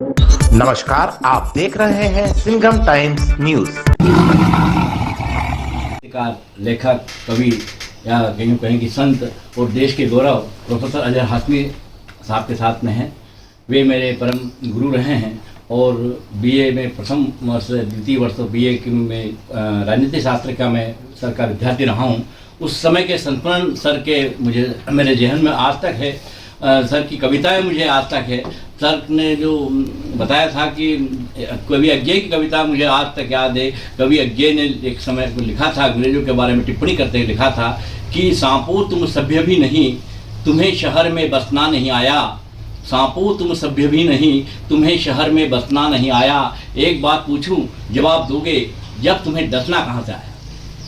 नमस्कार, आप देख रहे हैं सिंघम टाइम्स न्यूज। लेखक, कवि या कहीं की संत और देश के गौरव प्रोफेसर अजहर हाशमी साहब के साथ में हैं। वे मेरे परम गुरु रहे हैं और बीए में प्रथम वर्ष द्वितीय वर्ष बीए में राजनीति शास्त्र का मैं सर का विद्यार्थी रहा हूँ। उस समय के संस्मरण सर के मुझे मेरे जहन में आज तक है। सर की कविताएं मुझे आज तक है। सर ने जो बताया था कि कवि अज्ञे की कविता मुझे आज तक याद है। कवि अज्ञे ने एक समय को लिखा था, अंग्रेजों के बारे में टिप्पणी करते हुए लिखा था कि सांपो तुम सभ्य भी नहीं, तुम्हें शहर में बसना नहीं आया। सांपो तुम सभ्य भी नहीं, तुम्हें शहर में बसना नहीं आया। एक बात पूछूं, जवाब दोगे, जब तुम्हें डसना कहाँ से आया।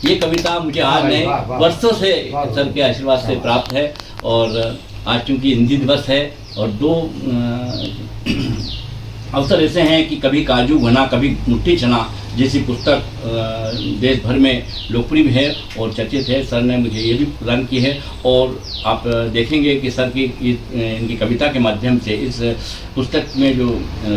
ये कविता मुझे आज नए वर्षों से सर के आशीर्वाद से प्राप्त है। और आज चूँकि हिंदी दिवस है और दो अवसर ऐसे हैं कि कभी काजू घना कभी मुट्ठी चना जैसी पुस्तक देश भर में लोकप्रिय भी है और चर्चित है। सर ने मुझे ये भी प्रदान की है और आप देखेंगे कि सर की इनकी कविता के माध्यम से इस पुस्तक में जो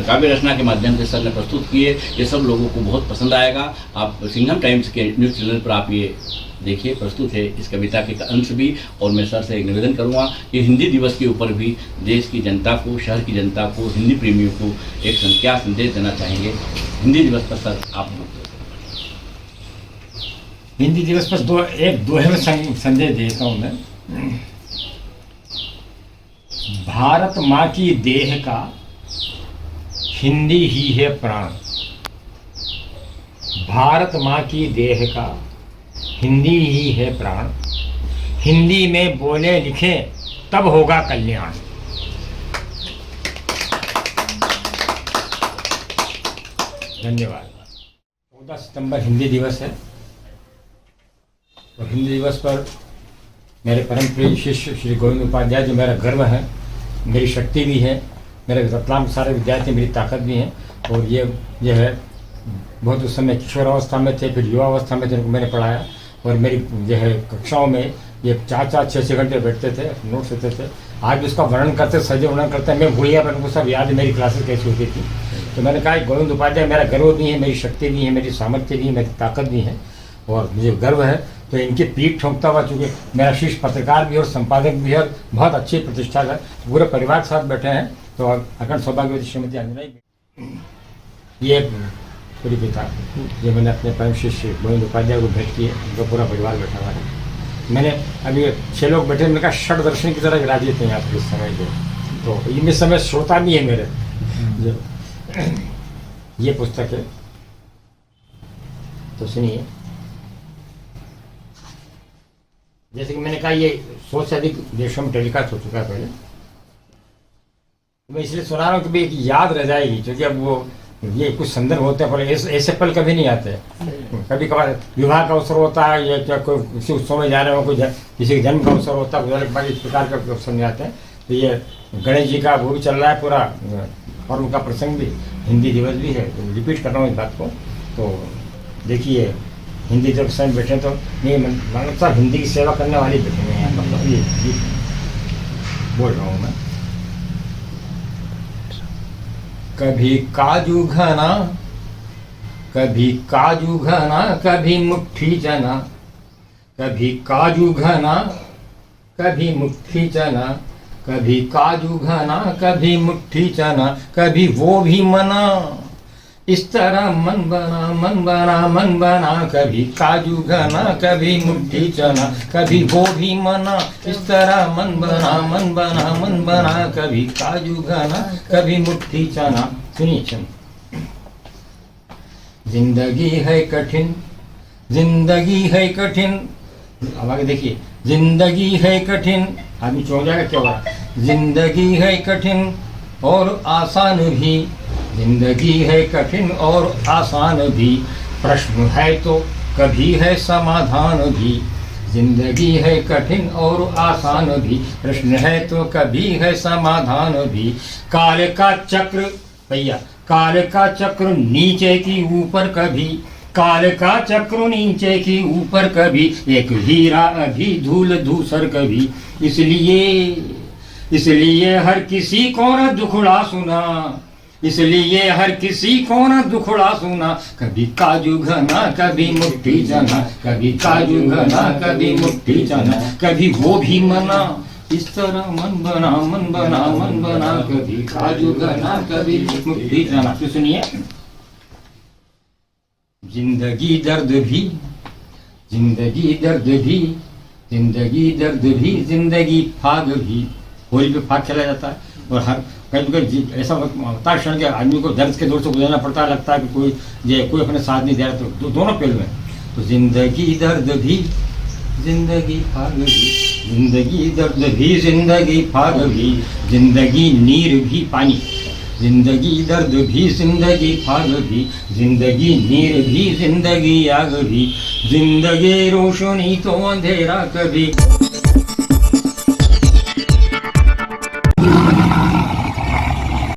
काव्य रचना के माध्यम से सर ने प्रस्तुत किए, ये सब लोगों को बहुत पसंद आएगा। आप सिंघम टाइम्स के न्यूज़ चैनल पर आप ये देखिए, प्रस्तुत है इस कविता के अंश भी। और मैं सर से एक निवेदन करूंगा कि हिंदी दिवस के ऊपर भी देश की जनता को, शहर की जनता को, हिंदी प्रेमियों को एक क्या संदेश देना चाहेंगे हिंदी दिवस पर सर आप। हिंदी दिवस पर एक दोहे में संदेश देता हूँ मैं। भारत माँ की देह का हिंदी ही है प्राण। भारत माँ की देह का हिंदी ही है प्राण। हिंदी में बोले लिखे तब होगा कल्याण। धन्यवाद। 14 सितंबर हिंदी दिवस है और हिंदी दिवस पर मेरे परम प्रिय शिष्य श्री गोविंद उपाध्याय जो मेरा गर्व है, मेरी शक्ति भी है, मेरे रतलाम के सारे विद्यार्थी मेरी ताकत भी हैं। और ये है बहुत उस समय किशोरावस्था में थे, फिर युवावस्था में जिनको मैंने पढ़ाया और मेरी जो है कक्षाओं में ये 4-4, 6-6 घंटे बैठते थे, नोट्स देते थे। आज भी उसका वर्णन करते, सही वर्णन करते हैं। मैं भूलिया पर उनको सब याद है मेरी क्लासेस कैसी होती थी। तो मैंने कहा गोविंद उपाध्याय मेरा गर्व भी है, मेरी शक्ति भी है, मेरी सामर्थ्य भी है, मेरी ताकत भी है और मुझे गर्व है। तो इनकी पीठ ठोंकता हुआ, चूँकि मेरा शिष्य पत्रकार भी और संपादक भी है, बहुत अच्छी प्रतिष्ठा है, पूरे परिवार के साथ बैठे हैं। तो अखंड सौभाग्यवती श्रीमती अंजना, ये पूरी किताब जो मैंने अपने परम शिष्य गोविंद उपाध्याय को भेंट की है, उनका पूरा परिवार बैठा हुआ है। मैंने अभी 6 लोग बैठे, मैंने कहा षड दर्शन की तरह विराजित हैं आप इस समय को। तो इनमें समय श्रोता भी है मेरे जो ये पुस्तक है, तो सुनिए। जैसे कि मैंने कहा ये 100 से अधिक देशों में टेलीकास्ट हो चुका है पहले। मैं इसलिए सुना रहा हूँ कि भाई एक याद रह जाएगी, क्योंकि अब वो ये कुछ संदर्भ होते हैं, पर ऐसे पल कभी नहीं आते। कभी कभार विवाह का अवसर होता है या क्या कोई किसी उत्सव में जा रहे हो, कोई किसी के जन्म का अवसर होता है, इस प्रकार के अवसर नहीं आते हैं। तो ये गणेश जी का वो भी चल रहा है पूरा और उनका प्रसंग भी, हिंदी दिवस भी है। तो रिपीट कर रहा हूँ इस बात को। तो देखिए हिंदी जब समय बैठे तो नहीं मतलब सर हिंदी की सेवा करने वाले बैठे हैं यहाँ, मतलब ये बोल रहा हूँ मैं। कभी काजू घना कभी काजू घना कभी मुट्ठी चना, कभी काजू घना कभी मुट्ठी चना, कभी काजू घना कभी मुट्ठी चना, कभी वो भी मना इस तरह मन बना मन बना मन बना, कभी काजू घना कभी मुट्ठी चना, कभी वो भी मना इस तरह मन बना मन बना मन बना, कभी काजू घना कभी मुट्ठी चना। सुनिए चन। जिंदगी है कठिन, जिंदगी है कठिन, अब आगे देखिए। जिंदगी है कठिन, आदमी चौंक जाएगा क्या हुआ। जिंदगी है कठिन और आसान भी, जिंदगी है कठिन और आसान भी, प्रश्न है तो कभी है समाधान भी। जिंदगी है कठिन और आसान भी, प्रश्न है तो कभी है समाधान भी। काल का चक्र भैया, काल का चक्र नीचे की ऊपर कभी, काल का चक्र नीचे की ऊपर कभी, एक हीरा अभी धूल धूसर कभी। इसलिए हर किसी को न दुखड़ा सुना, इसलिए हर किसी को ना दुखड़ा सुना, कभी काजू घना कभी मुट्ठी चना, कभी काजू घना कभी मुट्ठी चना, कभी वो भी मना, इस तरह मन बना मन बना मन बना, कभी काजू घना कभी मुट्ठी चना। तो सुनिए, जिंदगी दर्द भी, जिंदगी दर्द भी, जिंदगी दर्द भी, जिंदगी फाग भी। होली पे फाग खेला जाता है और हर कहीं ऐसा होता है कि आदमी को दर्द के दौर से गुजरना पड़ता है, लगता है कि कोई अपने साथ नहीं दे रहा, तो दोनों पहलू हैं। तो जिंदगी दर्द भी, जिंदगी फाग भी, जिंदगी दर्द भी, जिंदगी फाग भी, जिंदगी नीर भी पानी, जिंदगी दर्द भी, जिंदगी फाग भी, जिंदगी नीर भी, जिंदगी आग भी, जिंदगी रोशनी तो अंधेरा कभी।